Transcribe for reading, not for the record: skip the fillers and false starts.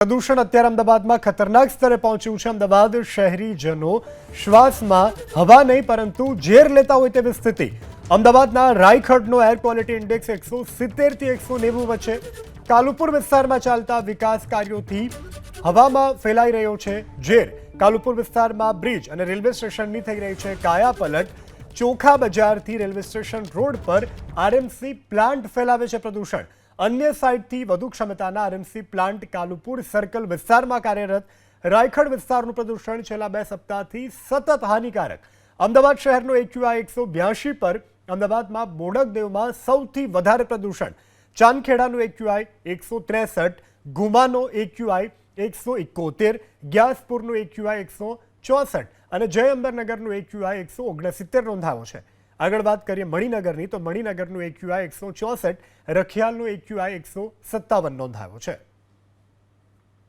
પ્રદૂષણ અત્યારે અમદાવાદમાં ખતરનાક સ્તરે પહોંચ્યું છે। અમદાવાદ શહેરીજનો શ્વાસમાં હવા નહીં પરંતુ ઝેર લેતા હોય તેવી સ્થિતિ। અમદાવાદના રાયખડનો એર ક્વોલિટી ઇન્ડેક્સ 170 થી 190 વચ્ચે। કાલુપુર વિસ્તારમાં ચાલતા વિકાસ કાર્યોથી હવામાં ફેલાઈ રહ્યો છે ઝેર। કાલુપુર વિસ્તારમાં બ્રિજ અને રેલવે સ્ટેશનની થઈ રહી છે કાયાપલટ। ચોખા બજારથી રેલવે સ્ટેશન રોડ પર આરએમસી પ્લાન્ટ ફેલાવે છે પ્રદૂષણ। अन्य साइडथी વધુ ક્ષમતાના આરએમસી પ્લાન્ટ કાલુપુર સર્કલ વિસ્તારમાં કાર્યરત। રાયખડ વિસ્તારનું પ્રદૂષણ છેલ્લા 2 સપ્તાહથી સતત હાનિકારક। અમદાવાદ શહેરનો એક્યુઆઈ 182 પર અમદાવાદમાં બોડકદેવમાં સૌથી વધારે પ્રદૂષણ। ચાંદખેડાનું એક્યુઆઈ 163, ગુમાનો એક્યુઆઈ 171, ગ્યાસપુરનું એક્યુઆઈ 164 અને જય અંબરનગરનું એક્યુઆઈ 169 નોંધાયો છે। આગળ વાત કરીએ મણિનગરની, તો મણિનગરનું એક્યુઆઈ 164, રખિયાલનું એક્યુઆઈ 157 નોંધાયો છે।